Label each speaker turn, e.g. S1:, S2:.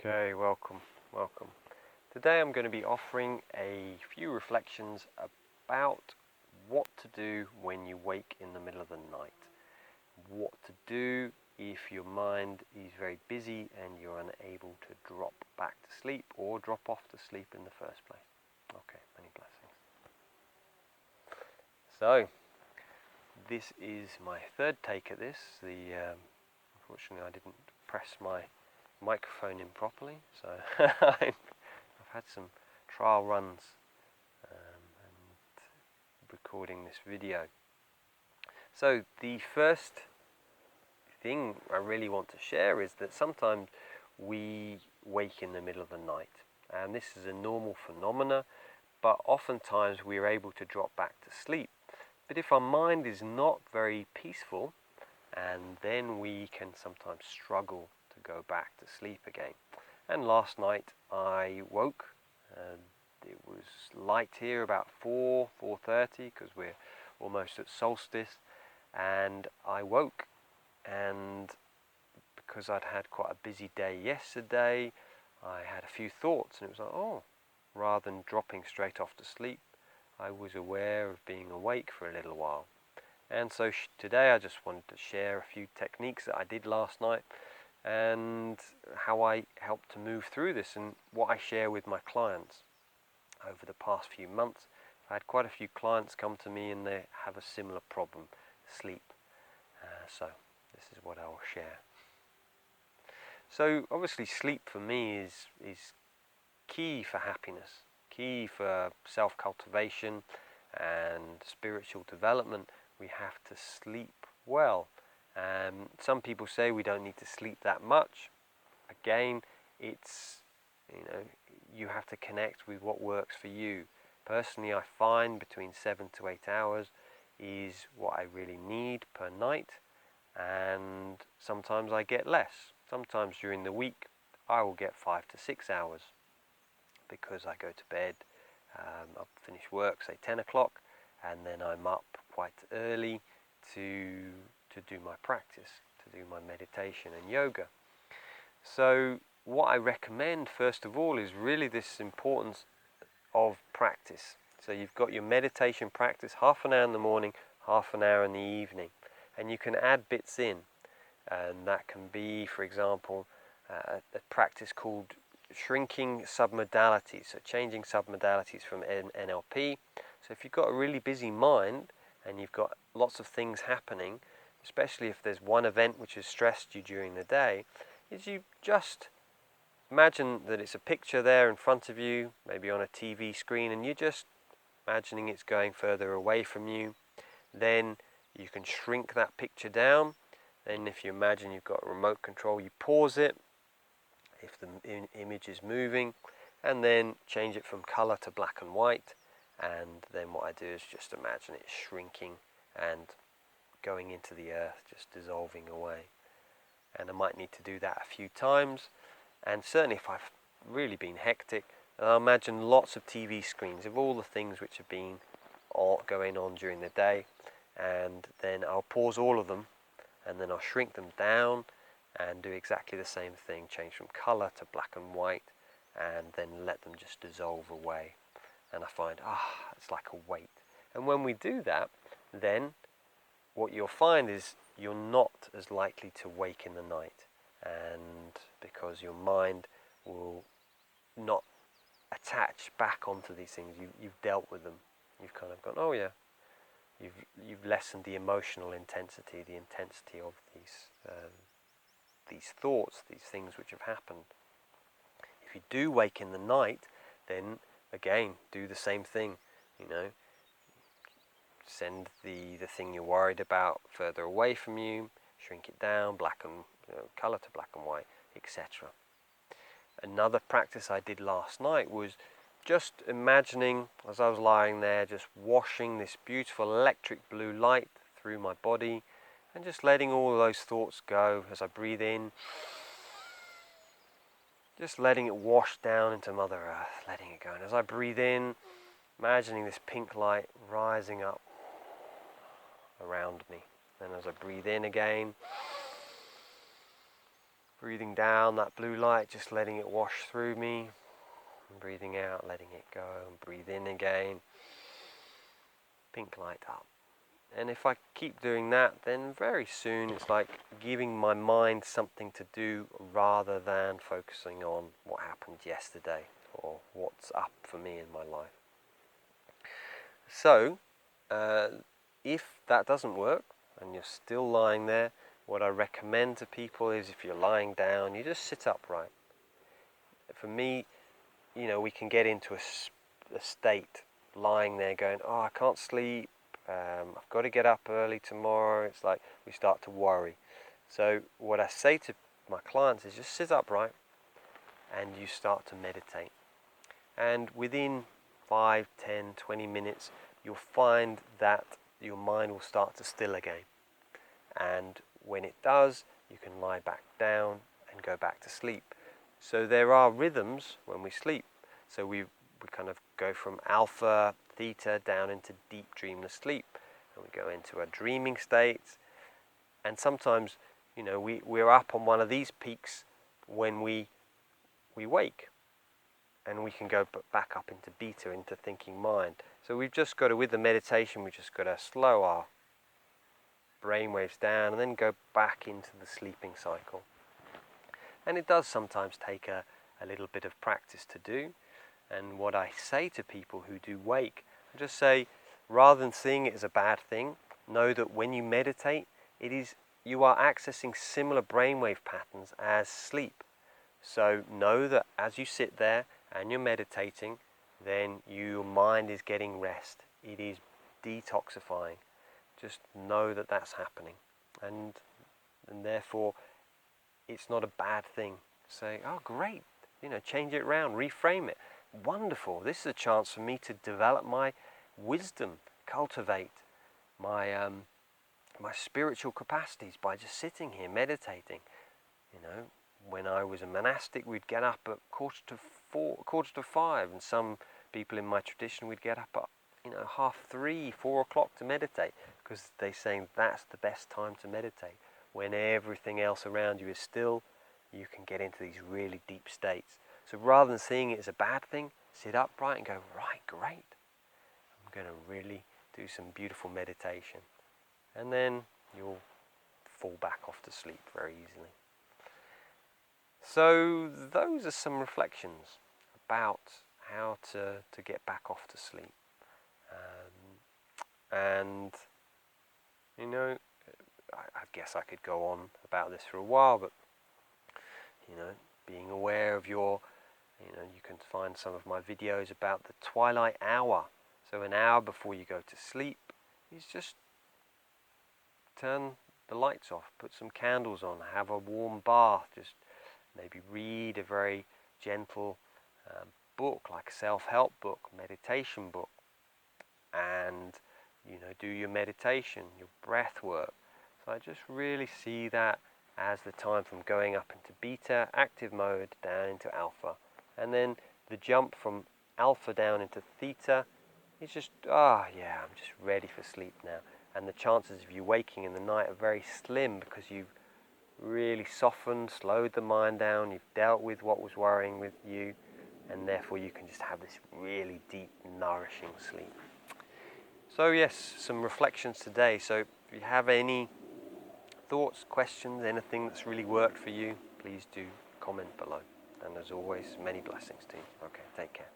S1: Okay, welcome. Today I'm going to be offering a few reflections about what to do when you wake in the middle of the night. What to do if your mind is very busy and you're unable to drop back to sleep or drop off to sleep in the first place. Okay, many blessings. So, this is my third take at this. Unfortunately I didn't press my microphone in properly, so I've had some trial runs and recording this video. So the first thing I really want to share is that sometimes we wake in the middle of the night, and this is a normal phenomena, but oftentimes we are able to drop back to sleep. But if our mind is not very peaceful, and then we can sometimes struggle to go back to sleep again. And last night I woke, and it was light here about 4:30 because we're almost at solstice, and I woke, and because I'd had quite a busy day yesterday, I had a few thoughts, and it was like, oh, rather than dropping straight off to sleep, I was aware of being awake for a little while. And so today I just wanted to share a few techniques that I did last night and how I helped to move through this and what I share with my clients. Over the past few months, I've had quite a few clients come to me and they have a similar problem, sleep. So this is what I will share. So obviously sleep for me is key for happiness, key for self-cultivation and spiritual development. We have to sleep well. Some people say we don't need to sleep that much. Again, it's, you have to connect with what works for you. Personally, I find between 7 to 8 hours is what I really need per night, and sometimes I get less. Sometimes during the week I will get 5 to 6 hours because I go to bed, I'll finish work say 10 o'clock, and then I'm up quite early to do my practice, to do my meditation and yoga. So what I recommend first of all is really this importance of practice. So you've got your meditation practice, half an hour in the morning, half an hour in the evening, and you can add bits in, and that can be, for example, a practice called shrinking submodalities, so changing submodalities from NLP. So if you've got a really busy mind and you've got lots of things happening, especially if there's one event which has stressed you during the day, is you just imagine that it's a picture there in front of you, maybe on a TV screen, and you're just imagining it's going further away from you. Then you can shrink that picture down. Then if you imagine you've got a remote control, you pause it if the image is moving, and then change it from color to black and white. And then what I do is just imagine it shrinking and going into the earth, just dissolving away. And I might need to do that a few times, and certainly if I've really been hectic, I'll imagine lots of TV screens of all the things which have been going on during the day, and then I'll pause all of them, and then I'll shrink them down and do exactly the same thing, change from color to black and white, and then let them just dissolve away. And I find, it's like a weight. And when we do that, then what you'll find is you're not as likely to wake in the night, and because your mind will not attach back onto these things. You've dealt with them. You've kind of gone, oh yeah. You've lessened the emotional intensity, the intensity of these thoughts, these things which have happened. If you do wake in the night, then again do the same thing. Send the thing you're worried about further away from you, shrink it down, color to black and white, etc. Another practice I did last night was just imagining, as I was lying there, just washing this beautiful electric blue light through my body, and just letting all of those thoughts go as I breathe in, just letting it wash down into Mother Earth, letting it go. And as I breathe in, imagining this pink light rising up around me. Then as I breathe in again, Breathing down that blue light, just letting it wash through me. And breathing out, letting it go. And breathe in again. Pink light up. And if I keep doing that, then very soon it's like giving my mind something to do rather than focusing on what happened yesterday or what's up for me in my life. So, if that doesn't work and you're still lying there, what I recommend to people is if you're lying down, you just sit upright. For me, we can get into a state lying there going, oh, I can't sleep, I've got to get up early tomorrow. It's like we start to worry. So what I say to my clients is just sit upright and you start to meditate. And within 5, 10, 20 minutes, you'll find that your mind will start to still again. And when it does, you can lie back down and go back to sleep. So there are rhythms when we sleep. So we kind of go from alpha, theta, down into deep dreamless sleep. And we go into a dreaming state. And sometimes, we're up on one of these peaks when we wake. And we can go back up into beta, into thinking mind. So we've just got to, with the meditation, we've just got to slow our brainwaves down and then go back into the sleeping cycle. And it does sometimes take a little bit of practice to do. And what I say to people who do wake, I just say, rather than seeing it as a bad thing, know that when you meditate, you are accessing similar brainwave patterns as sleep. So know that as you sit there and you're meditating, then your mind is getting rest. It is detoxifying. Just know that that's happening. And therefore, it's not a bad thing. Say, oh great, change it around, reframe it. Wonderful, this is a chance for me to develop my wisdom, cultivate my spiritual capacities by just sitting here meditating. When I was a monastic, we'd get up at 4:45, and some people in my tradition would get up at 3:30, 4 o'clock to meditate, because they're saying that's the best time to meditate. When everything else around you is still, you can get into these really deep states. So rather than seeing it as a bad thing, sit upright and go, right, great. I'm going to really do some beautiful meditation. And then you'll fall back off to sleep very easily. So those are some reflections about how to get back off to sleep. I guess I could go on about this for a while, but being aware of you can find some of my videos about the twilight hour. So an hour before you go to sleep is just turn the lights off, put some candles on, have a warm bath, just maybe read a very gentle book, like a self-help book, meditation book, and do your meditation, your breath work. So I just really see that as the time from going up into beta, active mode, down into alpha. And then the jump from alpha down into theta is just, I'm just ready for sleep now. And the chances of you waking in the night are very slim, because you've really softened, slowed the mind down, you've dealt with what was worrying with you, and therefore you can just have this really deep, nourishing sleep. So yes, some reflections today. So if you have any thoughts, questions, anything that's really worked for you, please do comment below. And as always, many blessings to you. Okay, take care.